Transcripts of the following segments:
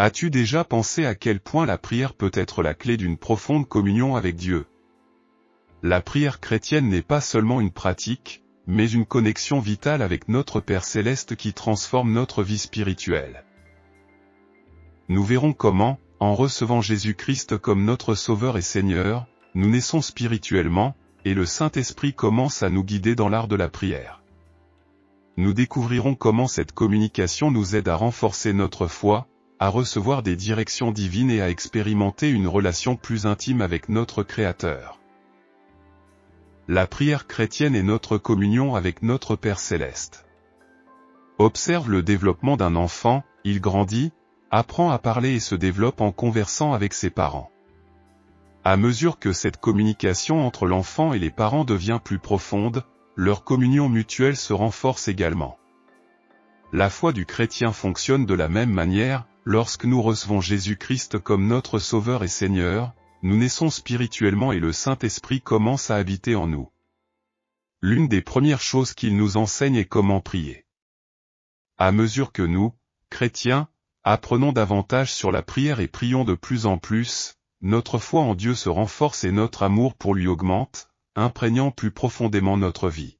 As-tu déjà pensé à quel point la prière peut être la clé d'une profonde communion avec Dieu? La prière chrétienne n'est pas seulement une pratique, mais une connexion vitale avec notre Père Céleste qui transforme notre vie spirituelle. Nous verrons comment, en recevant Jésus-Christ comme notre Sauveur et Seigneur, nous naissons spirituellement, et le Saint-Esprit commence à nous guider dans l'art de la prière. Nous découvrirons comment cette communication nous aide à renforcer notre foi, à recevoir des directions divines et à expérimenter une relation plus intime avec notre Créateur. La prière chrétienne est notre communion avec notre Père Céleste. Observe le développement d'un enfant, il grandit, apprend à parler et se développe en conversant avec ses parents. À mesure que cette communication entre l'enfant et les parents devient plus profonde, leur communion mutuelle se renforce également. La foi du chrétien fonctionne de la même manière, lorsque nous recevons Jésus-Christ comme notre Sauveur et Seigneur, nous naissons spirituellement et le Saint-Esprit commence à habiter en nous. L'une des premières choses qu'il nous enseigne est comment prier. À mesure que nous, chrétiens, apprenons davantage sur la prière et prions de plus en plus, notre foi en Dieu se renforce et notre amour pour lui augmente, imprégnant plus profondément notre vie.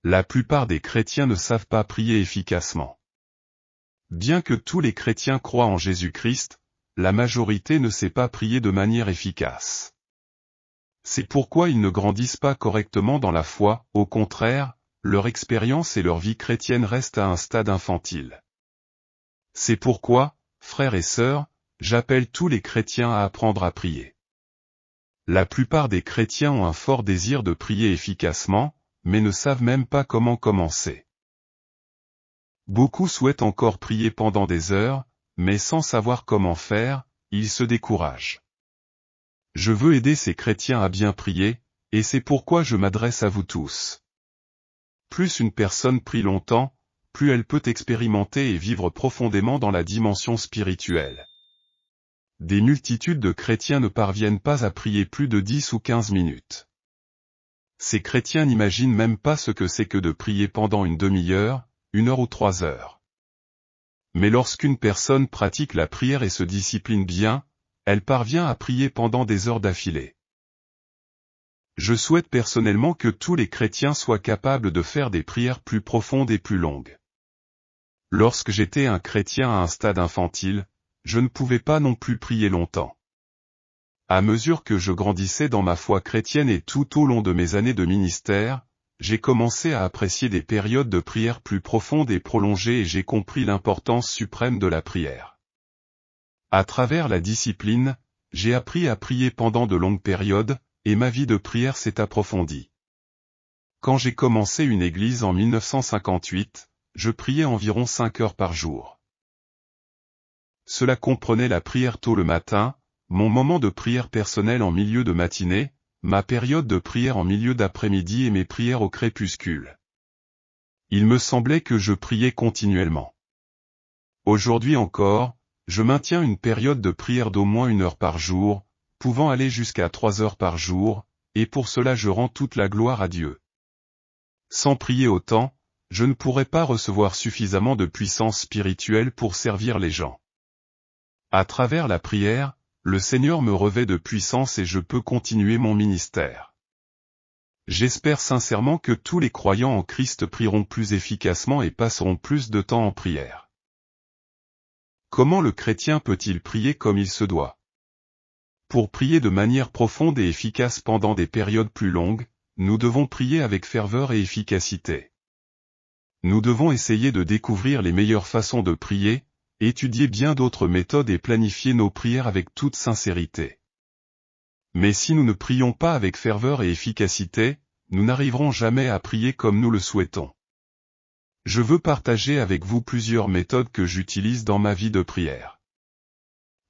La plupart des chrétiens ne savent pas prier efficacement. Bien que tous les chrétiens croient en Jésus-Christ, la majorité ne sait pas prier de manière efficace. C'est pourquoi ils ne grandissent pas correctement dans la foi, au contraire, leur expérience et leur vie chrétienne restent à un stade infantile. C'est pourquoi, frères et sœurs, j'appelle tous les chrétiens à apprendre à prier. La plupart des chrétiens ont un fort désir de prier efficacement, mais ne savent même pas comment commencer. Beaucoup souhaitent encore prier pendant des heures, mais sans savoir comment faire, ils se découragent. Je veux aider ces chrétiens à bien prier, et c'est pourquoi je m'adresse à vous tous. Plus une personne prie longtemps, plus elle peut expérimenter et vivre profondément dans la dimension spirituelle. Des multitudes de chrétiens ne parviennent pas à prier plus de 10 ou 15 minutes. Ces chrétiens n'imaginent même pas ce que c'est que de prier pendant une demi-heure, 1 heure ou 3 heures. Mais lorsqu'une personne pratique la prière et se discipline bien, elle parvient à prier pendant des heures d'affilée. Je souhaite personnellement que tous les chrétiens soient capables de faire des prières plus profondes et plus longues. Lorsque j'étais un chrétien à un stade infantile, je ne pouvais pas non plus prier longtemps. À mesure que je grandissais dans ma foi chrétienne et tout au long de mes années de ministère, j'ai commencé à apprécier des périodes de prière plus profondes et prolongées et j'ai compris l'importance suprême de la prière. À travers la discipline, j'ai appris à prier pendant de longues périodes, et ma vie de prière s'est approfondie. Quand j'ai commencé une église en 1958, je priais environ 5 heures par jour. Cela comprenait la prière tôt le matin, mon moment de prière personnel en milieu de matinée, ma période de prière en milieu d'après-midi et mes prières au crépuscule. Il me semblait que je priais continuellement. Aujourd'hui encore, je maintiens une période de prière d'au moins 1 heure par jour, pouvant aller jusqu'à 3 heures par jour, et pour cela je rends toute la gloire à Dieu. Sans prier autant, je ne pourrais pas recevoir suffisamment de puissance spirituelle pour servir les gens. À travers la prière, le Seigneur me revêt de puissance et je peux continuer mon ministère. J'espère sincèrement que tous les croyants en Christ prieront plus efficacement et passeront plus de temps en prière. Comment le chrétien peut-il prier comme il se doit? Pour prier de manière profonde et efficace pendant des périodes plus longues, nous devons prier avec ferveur et efficacité. Nous devons essayer de découvrir les meilleures façons de prier, étudier bien d'autres méthodes et planifier nos prières avec toute sincérité. Mais si nous ne prions pas avec ferveur et efficacité, nous n'arriverons jamais à prier comme nous le souhaitons. Je veux partager avec vous plusieurs méthodes que j'utilise dans ma vie de prière.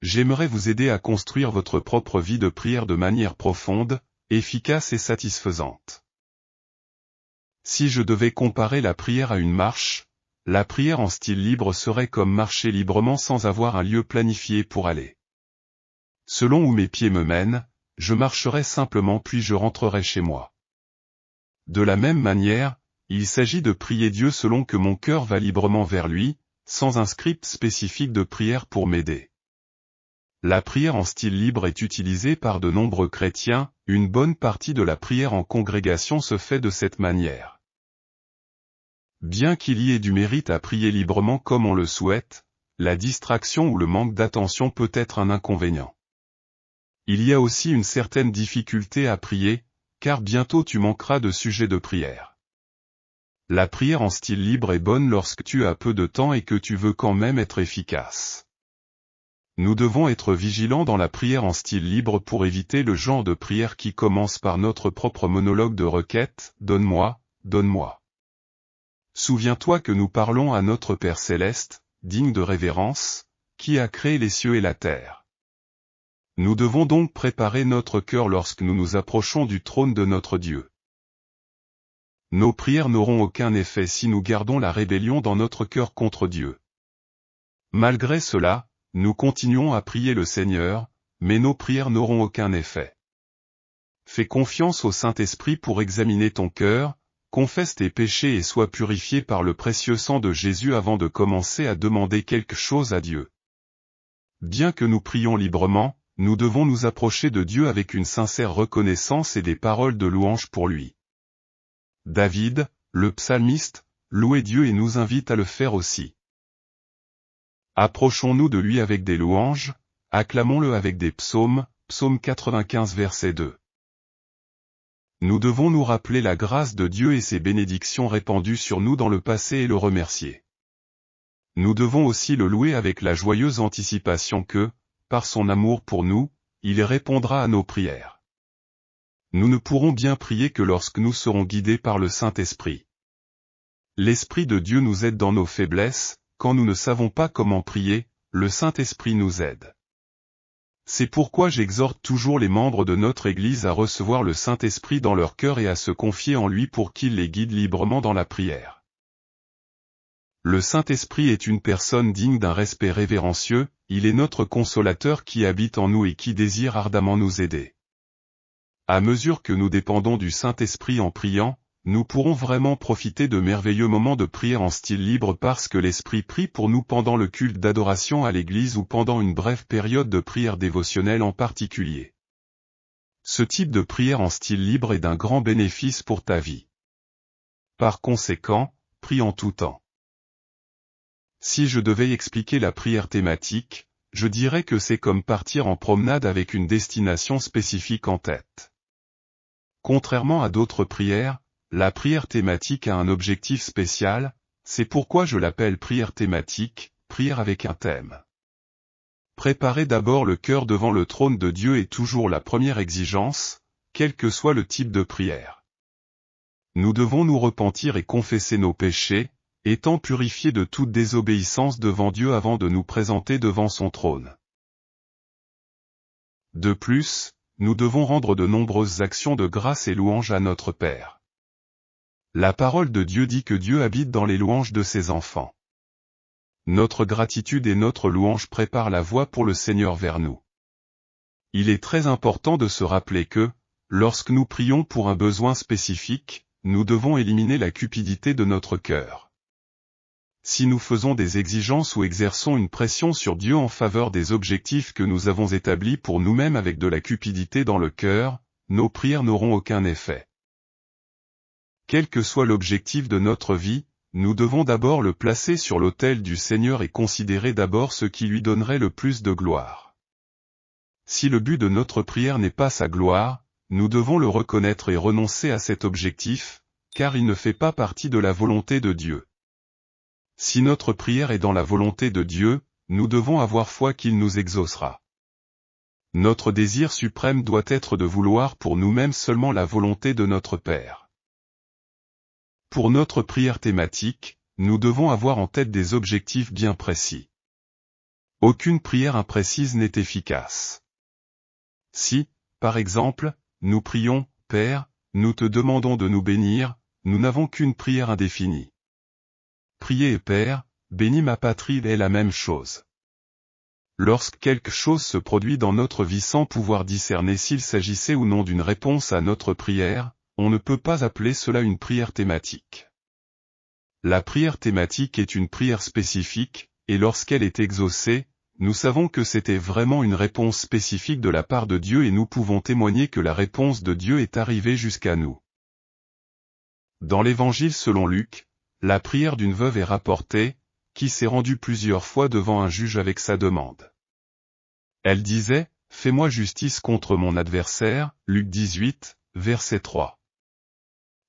J'aimerais vous aider à construire votre propre vie de prière de manière profonde, efficace et satisfaisante. Si je devais comparer la prière à une marche, la prière en style libre serait comme marcher librement sans avoir un lieu planifié pour aller. Selon où mes pieds me mènent, je marcherai simplement puis je rentrerai chez moi. De la même manière, il s'agit de prier Dieu selon que mon cœur va librement vers lui, sans un script spécifique de prière pour m'aider. La prière en style libre est utilisée par de nombreux chrétiens, une bonne partie de la prière en congrégation se fait de cette manière. Bien qu'il y ait du mérite à prier librement comme on le souhaite, la distraction ou le manque d'attention peut être un inconvénient. Il y a aussi une certaine difficulté à prier, car bientôt tu manqueras de sujets de prière. La prière en style libre est bonne lorsque tu as peu de temps et que tu veux quand même être efficace. Nous devons être vigilants dans la prière en style libre pour éviter le genre de prière qui commence par notre propre monologue de requête, « Donne-moi, donne-moi ». Souviens-toi que nous parlons à notre Père céleste, digne de révérence, qui a créé les cieux et la terre. Nous devons donc préparer notre cœur lorsque nous nous approchons du trône de notre Dieu. Nos prières n'auront aucun effet si nous gardons la rébellion dans notre cœur contre Dieu. Malgré cela, nous continuons à prier le Seigneur, mais nos prières n'auront aucun effet. Fais confiance au Saint-Esprit pour examiner ton cœur, confesse tes péchés et sois purifié par le précieux sang de Jésus avant de commencer à demander quelque chose à Dieu. Bien que nous prions librement, nous devons nous approcher de Dieu avec une sincère reconnaissance et des paroles de louange pour lui. David, le psalmiste, louait Dieu et nous invite à le faire aussi. Approchons-nous de lui avec des louanges, acclamons-le avec des psaumes, psaume 95 verset 2. Nous devons nous rappeler la grâce de Dieu et ses bénédictions répandues sur nous dans le passé et le remercier. Nous devons aussi le louer avec la joyeuse anticipation que, par son amour pour nous, il répondra à nos prières. Nous ne pourrons bien prier que lorsque nous serons guidés par le Saint-Esprit. L'Esprit de Dieu nous aide dans nos faiblesses. Quand nous ne savons pas comment prier, le Saint-Esprit nous aide. C'est pourquoi j'exhorte toujours les membres de notre Église à recevoir le Saint-Esprit dans leur cœur et à se confier en lui pour qu'il les guide librement dans la prière. Le Saint-Esprit est une personne digne d'un respect révérencieux, il est notre consolateur qui habite en nous et qui désire ardemment nous aider. À mesure que nous dépendons du Saint-Esprit en priant, nous pourrons vraiment profiter de merveilleux moments de prière en style libre parce que l'Esprit prie pour nous pendant le culte d'adoration à l'église ou pendant une brève période de prière dévotionnelle en particulier. Ce type de prière en style libre est d'un grand bénéfice pour ta vie. Par conséquent, prie en tout temps. Si je devais expliquer la prière thématique, je dirais que c'est comme partir en promenade avec une destination spécifique en tête. Contrairement à d'autres prières, la prière thématique a un objectif spécial, c'est pourquoi je l'appelle prière thématique, prière avec un thème. Préparer d'abord le cœur devant le trône de Dieu est toujours la première exigence, quel que soit le type de prière. Nous devons nous repentir et confesser nos péchés, étant purifiés de toute désobéissance devant Dieu avant de nous présenter devant son trône. De plus, nous devons rendre de nombreuses actions de grâce et louange à notre Père. La parole de Dieu dit que Dieu habite dans les louanges de ses enfants. Notre gratitude et notre louange préparent la voie pour le Seigneur vers nous. Il est très important de se rappeler que, lorsque nous prions pour un besoin spécifique, nous devons éliminer la cupidité de notre cœur. Si nous faisons des exigences ou exerçons une pression sur Dieu en faveur des objectifs que nous avons établis pour nous-mêmes avec de la cupidité dans le cœur, nos prières n'auront aucun effet. Quel que soit l'objectif de notre vie, nous devons d'abord le placer sur l'autel du Seigneur et considérer d'abord ce qui lui donnerait le plus de gloire. Si le but de notre prière n'est pas sa gloire, nous devons le reconnaître et renoncer à cet objectif, car il ne fait pas partie de la volonté de Dieu. Si notre prière est dans la volonté de Dieu, nous devons avoir foi qu'il nous exaucera. Notre désir suprême doit être de vouloir pour nous-mêmes seulement la volonté de notre Père. Pour notre prière thématique, nous devons avoir en tête des objectifs bien précis. Aucune prière imprécise n'est efficace. Si, par exemple, nous prions, « Père, nous te demandons de nous bénir », nous n'avons qu'une prière indéfinie. Prier « Père, bénis ma patrie » est la même chose. Lorsque quelque chose se produit dans notre vie sans pouvoir discerner s'il s'agissait ou non d'une réponse à notre prière, on ne peut pas appeler cela une prière thématique. La prière thématique est une prière spécifique, et lorsqu'elle est exaucée, nous savons que c'était vraiment une réponse spécifique de la part de Dieu et nous pouvons témoigner que la réponse de Dieu est arrivée jusqu'à nous. Dans l'Évangile selon Luc, la prière d'une veuve est rapportée, qui s'est rendue plusieurs fois devant un juge avec sa demande. Elle disait, « Fais-moi justice contre mon adversaire » Luc 18, verset 3.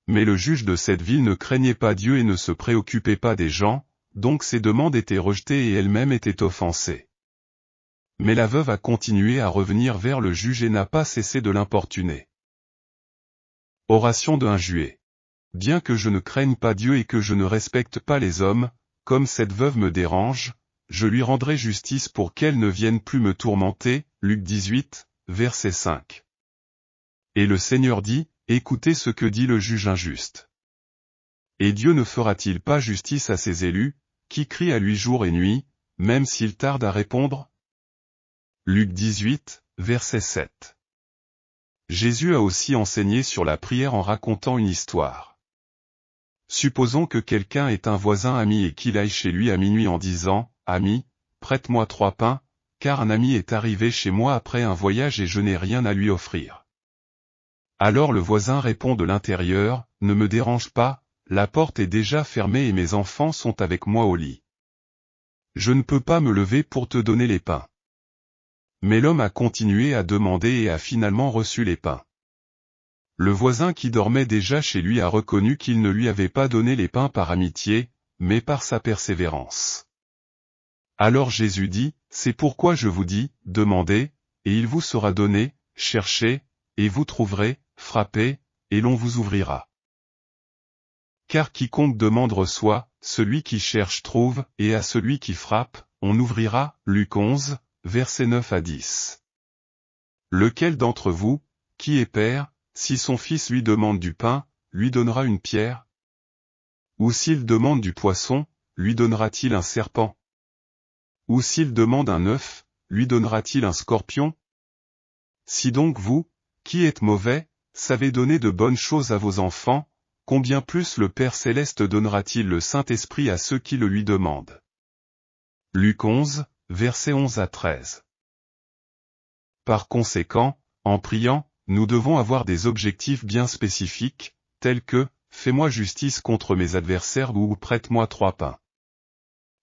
Mais le juge de cette ville ne craignait pas Dieu et ne se préoccupait pas des gens, donc ses demandes étaient rejetées et elle-même était offensée. Mais la veuve a continué à revenir vers le juge et n'a pas cessé de l'importuner. Oration d'un Juillet. Bien que je ne craigne pas Dieu et que je ne respecte pas les hommes, comme cette veuve me dérange, je lui rendrai justice pour qu'elle ne vienne plus me tourmenter. Luc 18, verset 5. Et le Seigneur dit, écoutez ce que dit le juge injuste. Et Dieu ne fera-t-il pas justice à ses élus, qui crient à lui jour et nuit, même s'il tarde à répondre? Luc 18, verset 7. Jésus a aussi enseigné sur la prière en racontant une histoire. Supposons que quelqu'un ait un voisin ami et qu'il aille chez lui à minuit en disant, « Ami, prête-moi 3 pains, car un ami est arrivé chez moi après un voyage et je n'ai rien à lui offrir. » Alors le voisin répond de l'intérieur, « Ne me dérange pas, la porte est déjà fermée et mes enfants sont avec moi au lit. Je ne peux pas me lever pour te donner les pains. » Mais l'homme a continué à demander et a finalement reçu les pains. Le voisin qui dormait déjà chez lui a reconnu qu'il ne lui avait pas donné les pains par amitié, mais par sa persévérance. Alors Jésus dit, « C'est pourquoi je vous dis, demandez, et il vous sera donné, cherchez, et vous trouverez, frappez, et l'on vous ouvrira. Car quiconque demande reçoit, celui qui cherche trouve, et à celui qui frappe, on ouvrira. » Luc 11, versets 9 à 10. Lequel d'entre vous, qui est père, si son fils lui demande du pain, lui donnera une pierre? Ou s'il demande du poisson, lui donnera-t-il un serpent? Ou s'il demande un œuf, lui donnera-t-il un scorpion? Si donc vous, qui êtes mauvais, savez donner de bonnes choses à vos enfants, combien plus le Père Céleste donnera-t-il le Saint-Esprit à ceux qui le lui demandent? Luc 11, versets 11 à 13. Par conséquent, en priant, nous devons avoir des objectifs bien spécifiques, tels que « Fais-moi justice contre mes adversaires » ou « Prête-moi 3 pains ».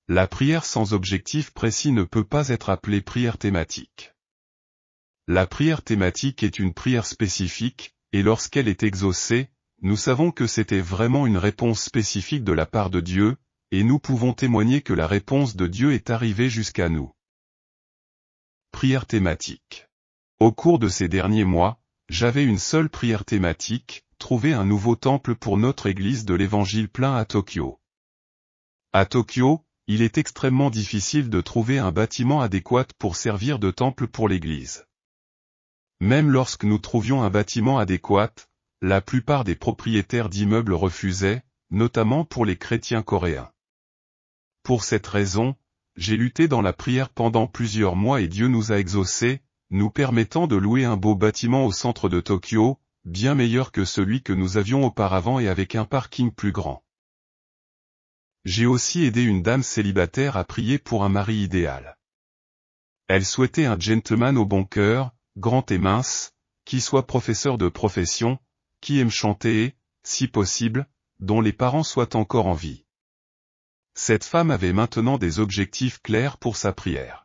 La prière sans objectif précis ne peut pas être appelée prière thématique. La prière thématique est une prière spécifique, et lorsqu'elle est exaucée, nous savons que c'était vraiment une réponse spécifique de la part de Dieu, et nous pouvons témoigner que la réponse de Dieu est arrivée jusqu'à nous. Prière thématique. Au cours de ces derniers mois, j'avais une seule prière thématique, trouver un nouveau temple pour notre église de l'Évangile plein à Tokyo. À Tokyo, il est extrêmement difficile de trouver un bâtiment adéquat pour servir de temple pour l'église. Même lorsque nous trouvions un bâtiment adéquat, la plupart des propriétaires d'immeubles refusaient, notamment pour les chrétiens coréens. Pour cette raison, j'ai lutté dans la prière pendant plusieurs mois et Dieu nous a exaucés, nous permettant de louer un beau bâtiment au centre de Tokyo, bien meilleur que celui que nous avions auparavant et avec un parking plus grand. J'ai aussi aidé une dame célibataire à prier pour un mari idéal. Elle souhaitait un gentleman au bon cœur, grand et mince, qui soit professeur de profession, qui aime chanter et, si possible, dont les parents soient encore en vie. Cette femme avait maintenant des objectifs clairs pour sa prière.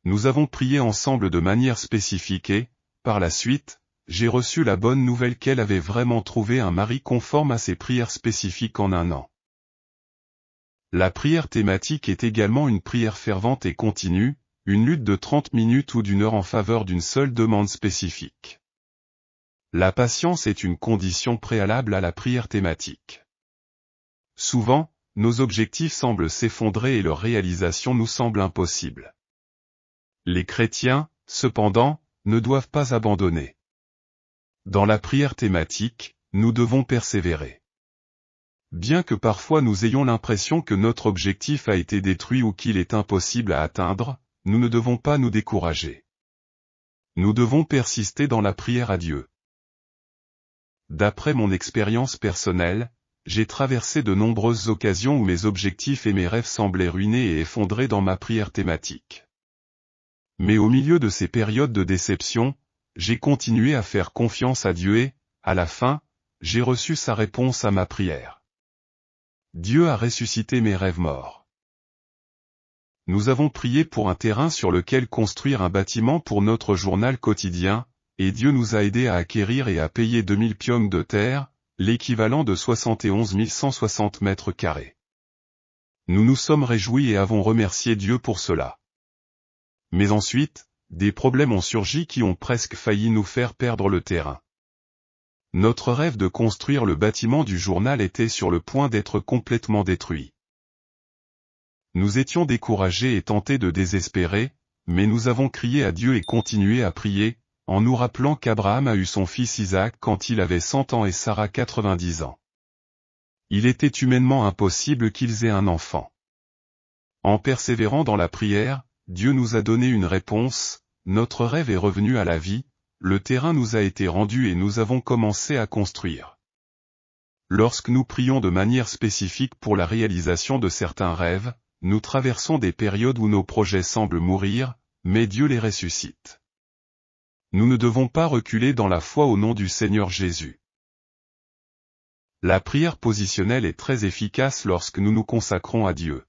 Nous avons prié ensemble de manière spécifique et, par la suite, j'ai reçu la bonne nouvelle qu'elle avait vraiment trouvé un mari conforme à ses prières spécifiques en 1 an. La prière thématique est également une prière fervente et continue, une lutte de 30 minutes ou d'1 heure en faveur d'une seule demande spécifique. La patience est une condition préalable à la prière thématique. Souvent, nos objectifs semblent s'effondrer et leur réalisation nous semble impossible. Les chrétiens, cependant, ne doivent pas abandonner. Dans la prière thématique, nous devons persévérer. Bien que parfois nous ayons l'impression que notre objectif a été détruit ou qu'il est impossible à atteindre, nous ne devons pas nous décourager. Nous devons persister dans la prière à Dieu. D'après mon expérience personnelle, j'ai traversé de nombreuses occasions où mes objectifs et mes rêves semblaient ruinés et effondrés dans ma prière thématique. Mais au milieu de ces périodes de déception, j'ai continué à faire confiance à Dieu et, à la fin, j'ai reçu sa réponse à ma prière. Dieu a ressuscité mes rêves morts. Nous avons prié pour un terrain sur lequel construire un bâtiment pour notre journal quotidien, et Dieu nous a aidés à acquérir et à payer 2000 piong de terre, l'équivalent de 71 160 mètres carrés. Nous nous sommes réjouis et avons remercié Dieu pour cela. Mais ensuite, des problèmes ont surgi qui ont presque failli nous faire perdre le terrain. Notre rêve de construire le bâtiment du journal était sur le point d'être complètement détruit. Nous étions découragés et tentés de désespérer, mais nous avons crié à Dieu et continué à prier, en nous rappelant qu'Abraham a eu son fils Isaac quand il avait 100 ans et Sarah 90 ans. Il était humainement impossible qu'ils aient un enfant. En persévérant dans la prière, Dieu nous a donné une réponse, notre rêve est revenu à la vie, le terrain nous a été rendu et nous avons commencé à construire. Lorsque nous prions de manière spécifique pour la réalisation de certains rêves, nous traversons des périodes où nos projets semblent mourir, mais Dieu les ressuscite. Nous ne devons pas reculer dans la foi au nom du Seigneur Jésus. La prière positionnelle est très efficace lorsque nous nous consacrons à Dieu.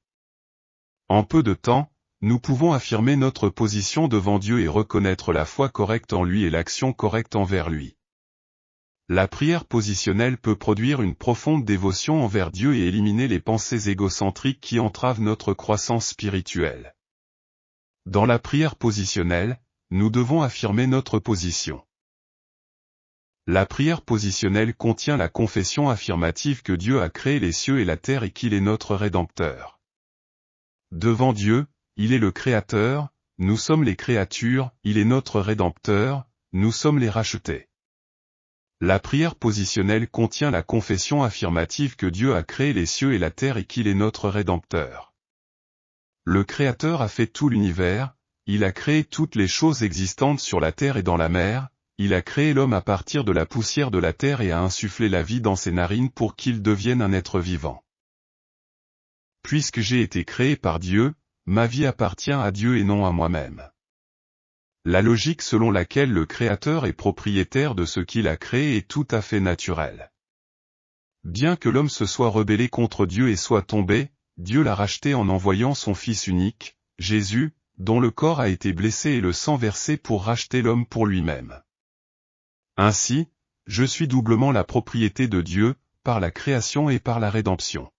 En peu de temps, nous pouvons affirmer notre position devant Dieu et reconnaître la foi correcte en lui et l'action correcte envers lui. La prière positionnelle peut produire une profonde dévotion envers Dieu et éliminer les pensées égocentriques qui entravent notre croissance spirituelle. Dans la prière positionnelle, nous devons affirmer notre position. La prière positionnelle contient la confession affirmative que Dieu a créé les cieux et la terre et qu'il est notre Rédempteur. Devant Dieu, il est le Créateur, nous sommes les créatures, il est notre Rédempteur, nous sommes les rachetés. La prière positionnelle contient la confession affirmative que Dieu a créé les cieux et la terre et qu'il est notre Rédempteur. Le Créateur a fait tout l'univers, il a créé toutes les choses existantes sur la terre et dans la mer, il a créé l'homme à partir de la poussière de la terre et a insufflé la vie dans ses narines pour qu'il devienne un être vivant. Puisque j'ai été créé par Dieu, ma vie appartient à Dieu et non à moi-même. La logique selon laquelle le Créateur est propriétaire de ce qu'il a créé est tout à fait naturelle. Bien que l'homme se soit rebellé contre Dieu et soit tombé, Dieu l'a racheté en envoyant son Fils unique, Jésus, dont le corps a été blessé et le sang versé pour racheter l'homme pour lui-même. Ainsi, je suis doublement la propriété de Dieu, par la création et par la rédemption.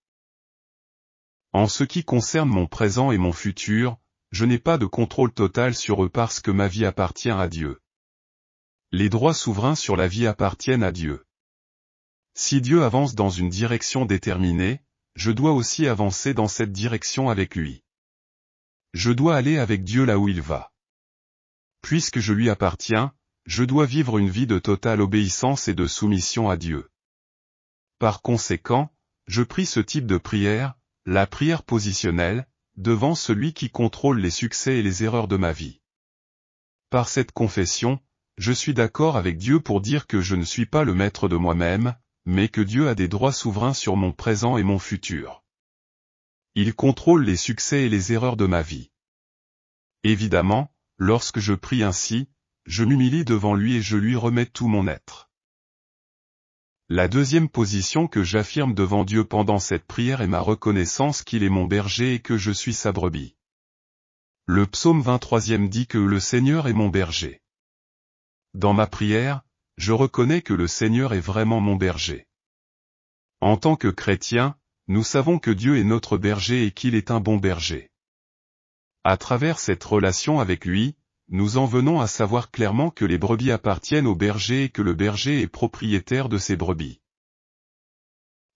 En ce qui concerne mon présent et mon futur, je n'ai pas de contrôle total sur eux parce que ma vie appartient à Dieu. Les droits souverains sur la vie appartiennent à Dieu. Si Dieu avance dans une direction déterminée, je dois aussi avancer dans cette direction avec lui. Je dois aller avec Dieu là où il va. Puisque je lui appartiens, je dois vivre une vie de totale obéissance et de soumission à Dieu. Par conséquent, je prie ce type de prière, la prière positionnelle, devant celui qui contrôle les succès et les erreurs de ma vie. Par cette confession, je suis d'accord avec Dieu pour dire que je ne suis pas le maître de moi-même, mais que Dieu a des droits souverains sur mon présent et mon futur. Il contrôle les succès et les erreurs de ma vie. Évidemment, lorsque je prie ainsi, je m'humilie devant lui et je lui remets tout mon être. La deuxième position que j'affirme devant Dieu pendant cette prière est ma reconnaissance qu'il est mon berger et que je suis sa brebis. Le psaume 23e dit que le Seigneur est mon berger. Dans ma prière, je reconnais que le Seigneur est vraiment mon berger. En tant que chrétiens, nous savons que Dieu est notre berger et qu'il est un bon berger. À travers cette relation avec lui, nous en venons à savoir clairement que les brebis appartiennent au berger et que le berger est propriétaire de ses brebis.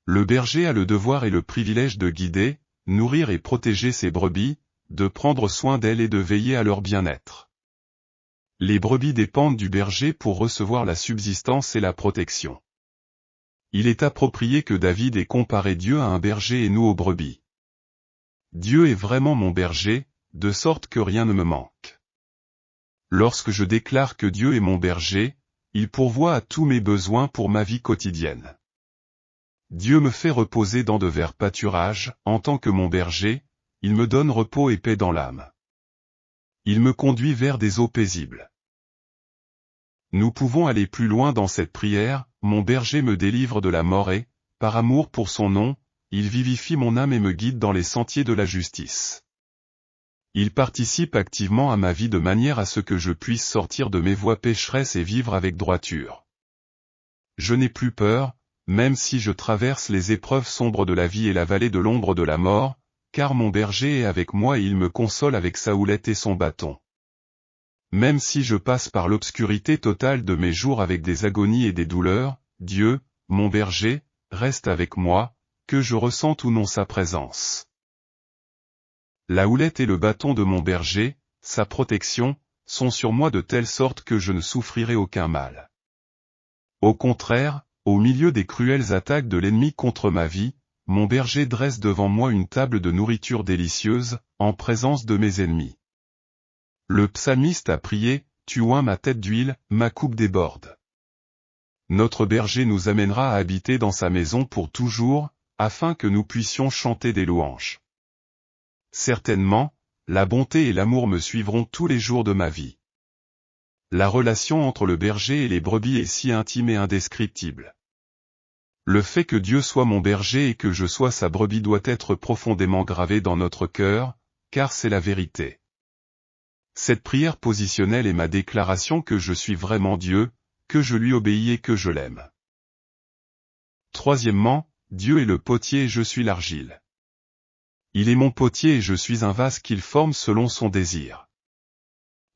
Le berger a le devoir et le privilège de guider, nourrir et protéger ses brebis, de prendre soin d'elles et de veiller à leur bien-être. Les brebis dépendent du berger pour recevoir la subsistance et la protection. Il est approprié que David ait comparé Dieu à un berger et nous aux brebis. Dieu est vraiment mon berger, de sorte que rien ne me manque. Lorsque je déclare que Dieu est mon berger, il pourvoit à tous mes besoins pour ma vie quotidienne. Dieu me fait reposer dans de verts pâturages, en tant que mon berger, il me donne repos et paix dans l'âme. Il me conduit vers des eaux paisibles. Nous pouvons aller plus loin dans cette prière, mon berger me délivre de la mort et, par amour pour son nom, il vivifie mon âme et me guide dans les sentiers de la justice. Il participe activement à ma vie de manière à ce que je puisse sortir de mes voies pécheresses et vivre avec droiture. Je n'ai plus peur, même si je traverse les épreuves sombres de la vie et la vallée de l'ombre de la mort, car mon berger est avec moi et il me console avec sa houlette et son bâton. Même si je passe par l'obscurité totale de mes jours avec des agonies et des douleurs, Dieu, mon berger, reste avec moi, que je ressente ou non sa présence. La houlette et le bâton de mon berger, sa protection, sont sur moi de telle sorte que je ne souffrirai aucun mal. Au contraire, au milieu des cruelles attaques de l'ennemi contre ma vie, mon berger dresse devant moi une table de nourriture délicieuse, en présence de mes ennemis. Le psalmiste a prié, « Tu oins ma tête d'huile, ma coupe déborde ». Notre berger nous amènera à habiter dans sa maison pour toujours, afin que nous puissions chanter des louanges. Certainement, la bonté et l'amour me suivront tous les jours de ma vie. La relation entre le berger et les brebis est si intime et indescriptible. Le fait que Dieu soit mon berger et que je sois sa brebis doit être profondément gravé dans notre cœur, car c'est la vérité. Cette prière positionnelle est ma déclaration que je suis vraiment Dieu, que je lui obéis et que je l'aime. Troisièmement, Dieu est le potier et je suis l'argile. Il est mon potier et je suis un vase qu'il forme selon son désir.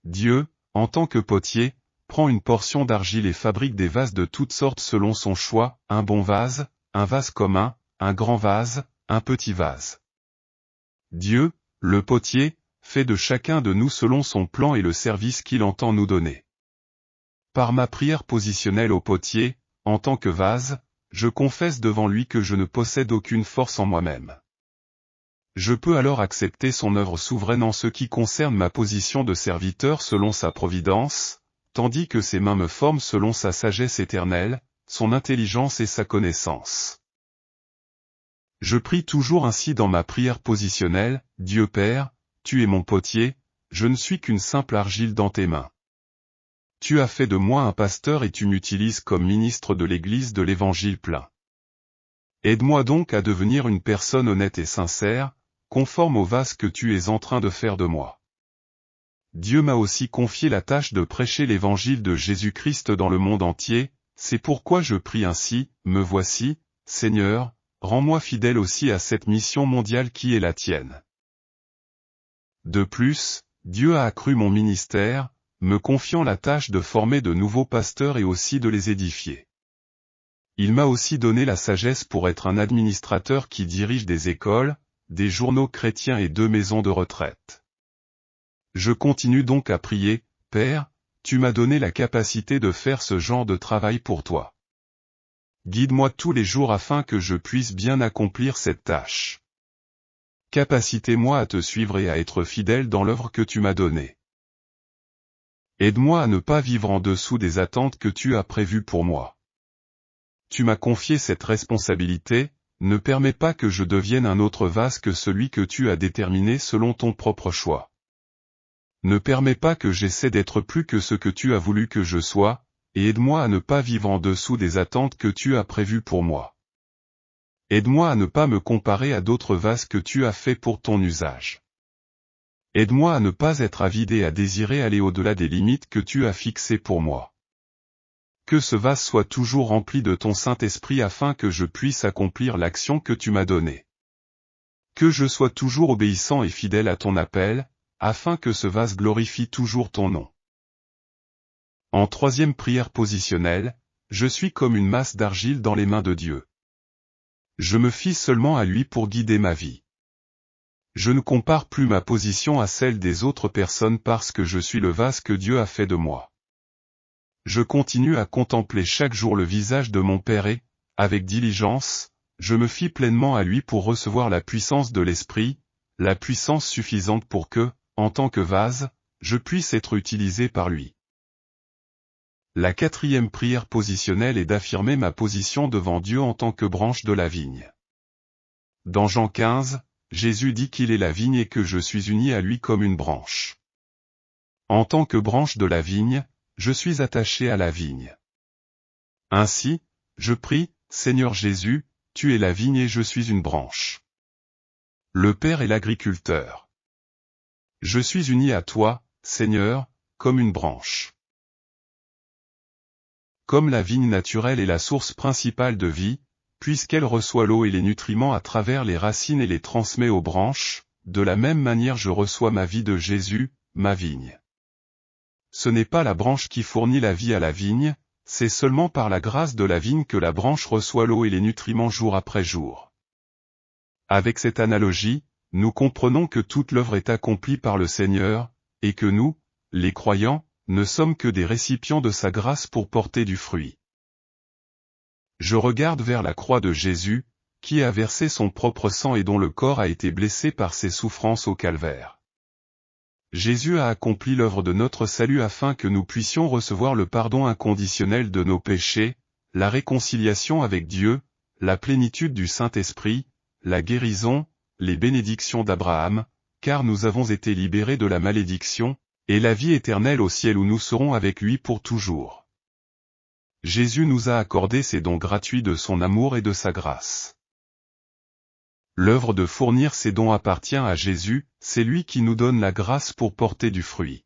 Dieu, en tant que potier, prend une portion d'argile et fabrique des vases de toutes sortes selon son choix, un bon vase, un vase commun, un grand vase, un petit vase. Dieu, le potier, fait de chacun de nous selon son plan et le service qu'il entend nous donner. Par ma prière positionnelle au potier, en tant que vase, je confesse devant lui que je ne possède aucune force en moi-même. Je peux alors accepter son œuvre souveraine en ce qui concerne ma position de serviteur selon sa providence, tandis que ses mains me forment selon sa sagesse éternelle, son intelligence et sa connaissance. Je prie toujours ainsi dans ma prière positionnelle, « Dieu Père, tu es mon potier, je ne suis qu'une simple argile dans tes mains. Tu as fait de moi un pasteur et tu m'utilises comme ministre de l'Église de l'Évangile plein. Aide-moi donc à devenir une personne honnête et sincère, conforme au vase que tu es en train de faire de moi. Dieu m'a aussi confié la tâche de prêcher l'Évangile de Jésus-Christ dans le monde entier, c'est pourquoi je prie ainsi, me voici, Seigneur, rends-moi fidèle aussi à cette mission mondiale qui est la tienne. De plus, Dieu a accru mon ministère, me confiant la tâche de former de nouveaux pasteurs et aussi de les édifier. Il m'a aussi donné la sagesse pour être un administrateur qui dirige des écoles, des journaux chrétiens et 2 maisons de retraite. Je continue donc à prier, « Père, tu m'as donné la capacité de faire ce genre de travail pour toi. Guide-moi tous les jours afin que je puisse bien accomplir cette tâche. Capacitez-moi à te suivre et à être fidèle dans l'œuvre que tu m'as donnée. Aide-moi à ne pas vivre en dessous des attentes que tu as prévues pour moi. Tu m'as confié cette responsabilité, ne permets pas que je devienne un autre vase que celui que tu as déterminé selon ton propre choix. Ne permets pas que j'essaie d'être plus que ce que tu as voulu que je sois, et aide-moi à ne pas vivre en dessous des attentes que tu as prévues pour moi. Aide-moi à ne pas me comparer à d'autres vases que tu as faits pour ton usage. Aide-moi à ne pas être avide et à désirer aller au-delà des limites que tu as fixées pour moi. Que ce vase soit toujours rempli de ton Saint-Esprit afin que je puisse accomplir l'action que tu m'as donnée. Que je sois toujours obéissant et fidèle à ton appel, afin que ce vase glorifie toujours ton nom. En troisième prière positionnelle, je suis comme une masse d'argile dans les mains de Dieu. Je me fie seulement à lui pour guider ma vie. Je ne compare plus ma position à celle des autres personnes parce que je suis le vase que Dieu a fait de moi. Je continue à contempler chaque jour le visage de mon Père et, avec diligence, je me fie pleinement à lui pour recevoir la puissance de l'Esprit, la puissance suffisante pour que, en tant que vase, je puisse être utilisé par lui. La quatrième prière positionnelle est d'affirmer ma position devant Dieu en tant que branche de la vigne. Dans Jean 15, Jésus dit qu'il est la vigne et que je suis uni à lui comme une branche. En tant que branche de la vigne, je suis attaché à la vigne. Ainsi, je prie, Seigneur Jésus, tu es la vigne et je suis une branche. Le Père est l'agriculteur. Je suis uni à toi, Seigneur, comme une branche. Comme la vigne naturelle est la source principale de vie, puisqu'elle reçoit l'eau et les nutriments à travers les racines et les transmet aux branches, de la même manière je reçois ma vie de Jésus, ma vigne. Ce n'est pas la branche qui fournit la vie à la vigne, c'est seulement par la grâce de la vigne que la branche reçoit l'eau et les nutriments jour après jour. Avec cette analogie, nous comprenons que toute l'œuvre est accomplie par le Seigneur, et que nous, les croyants, ne sommes que des récipients de sa grâce pour porter du fruit. Je regarde vers la croix de Jésus, qui a versé son propre sang et dont le corps a été blessé par ses souffrances au calvaire. Jésus a accompli l'œuvre de notre salut afin que nous puissions recevoir le pardon inconditionnel de nos péchés, la réconciliation avec Dieu, la plénitude du Saint-Esprit, la guérison, les bénédictions d'Abraham, car nous avons été libérés de la malédiction, et la vie éternelle au ciel où nous serons avec lui pour toujours. Jésus nous a accordé ces dons gratuits de son amour et de sa grâce. L'œuvre de fournir ces dons appartient à Jésus, c'est lui qui nous donne la grâce pour porter du fruit.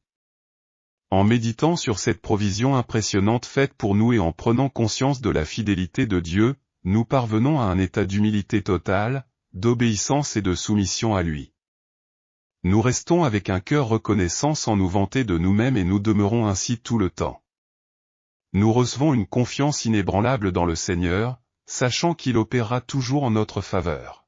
En méditant sur cette provision impressionnante faite pour nous et en prenant conscience de la fidélité de Dieu, nous parvenons à un état d'humilité totale, d'obéissance et de soumission à lui. Nous restons avec un cœur reconnaissant sans nous vanter de nous-mêmes et nous demeurons ainsi tout le temps. Nous recevons une confiance inébranlable dans le Seigneur, sachant qu'il opérera toujours en notre faveur.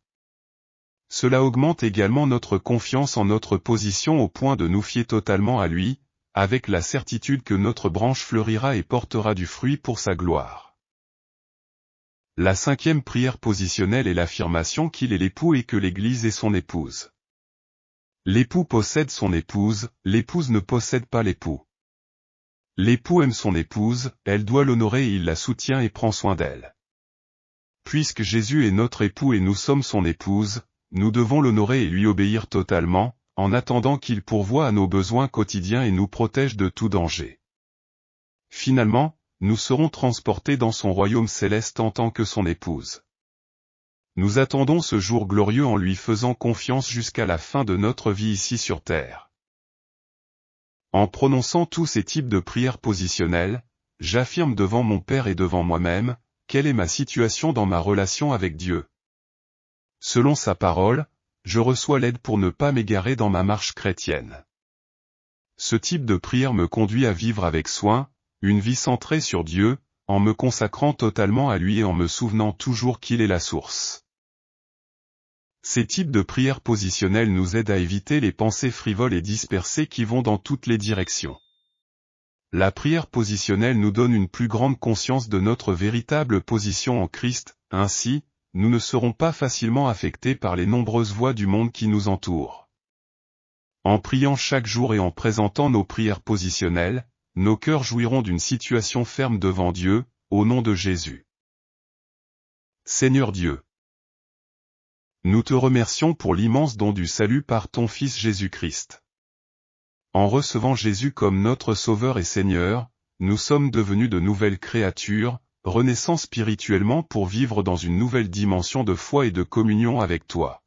Cela augmente également notre confiance en notre position au point de nous fier totalement à lui, avec la certitude que notre branche fleurira et portera du fruit pour sa gloire. La cinquième prière positionnelle est l'affirmation qu'il est l'époux et que l'Église est son épouse. L'époux possède son épouse, l'épouse ne possède pas l'époux. L'époux aime son épouse, elle doit l'honorer et il la soutient et prend soin d'elle. Puisque Jésus est notre époux et nous sommes son épouse, nous devons l'honorer et lui obéir totalement, en attendant qu'il pourvoie à nos besoins quotidiens et nous protège de tout danger. Finalement, nous serons transportés dans son royaume céleste en tant que son épouse. Nous attendons ce jour glorieux en lui faisant confiance jusqu'à la fin de notre vie ici sur terre. En prononçant tous ces types de prières positionnelles, j'affirme devant mon Père et devant moi-même, quelle est ma situation dans ma relation avec Dieu. Selon sa parole, je reçois l'aide pour ne pas m'égarer dans ma marche chrétienne. Ce type de prière me conduit à vivre avec soin, une vie centrée sur Dieu, en me consacrant totalement à lui et en me souvenant toujours qu'il est la source. Ces types de prières positionnelles nous aident à éviter les pensées frivoles et dispersées qui vont dans toutes les directions. La prière positionnelle nous donne une plus grande conscience de notre véritable position en Christ, ainsi, nous ne serons pas facilement affectés par les nombreuses voix du monde qui nous entourent. En priant chaque jour et en présentant nos prières positionnelles, nos cœurs jouiront d'une situation ferme devant Dieu, au nom de Jésus. Seigneur Dieu, nous te remercions pour l'immense don du salut par ton Fils Jésus-Christ. En recevant Jésus comme notre Sauveur et Seigneur, nous sommes devenus de nouvelles créatures, renaissant spirituellement pour vivre dans une nouvelle dimension de foi et de communion avec toi.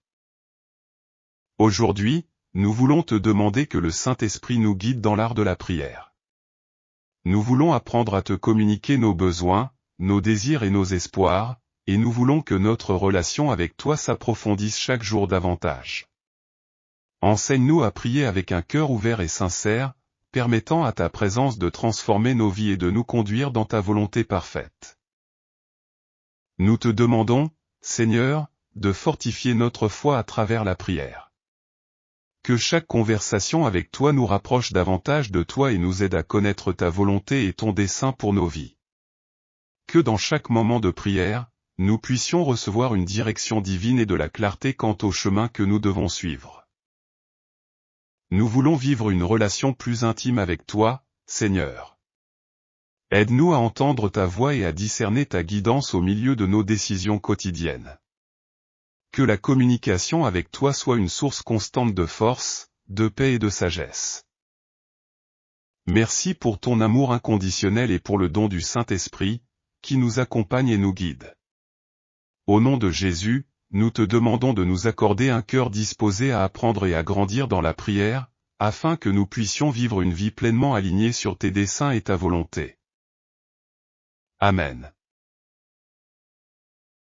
Aujourd'hui, nous voulons te demander que le Saint-Esprit nous guide dans l'art de la prière. Nous voulons apprendre à te communiquer nos besoins, nos désirs et nos espoirs, et nous voulons que notre relation avec toi s'approfondisse chaque jour davantage. Enseigne-nous à prier avec un cœur ouvert et sincère, permettant à ta présence de transformer nos vies et de nous conduire dans ta volonté parfaite. Nous te demandons, Seigneur, de fortifier notre foi à travers la prière. Que chaque conversation avec toi nous rapproche davantage de toi et nous aide à connaître ta volonté et ton dessein pour nos vies. Que dans chaque moment de prière, nous puissions recevoir une direction divine et de la clarté quant au chemin que nous devons suivre. Nous voulons vivre une relation plus intime avec toi, Seigneur. Aide-nous à entendre ta voix et à discerner ta guidance au milieu de nos décisions quotidiennes. Que la communication avec toi soit une source constante de force, de paix et de sagesse. Merci pour ton amour inconditionnel et pour le don du Saint-Esprit, qui nous accompagne et nous guide. Au nom de Jésus, nous te demandons de nous accorder un cœur disposé à apprendre et à grandir dans la prière, afin que nous puissions vivre une vie pleinement alignée sur tes desseins et ta volonté. Amen.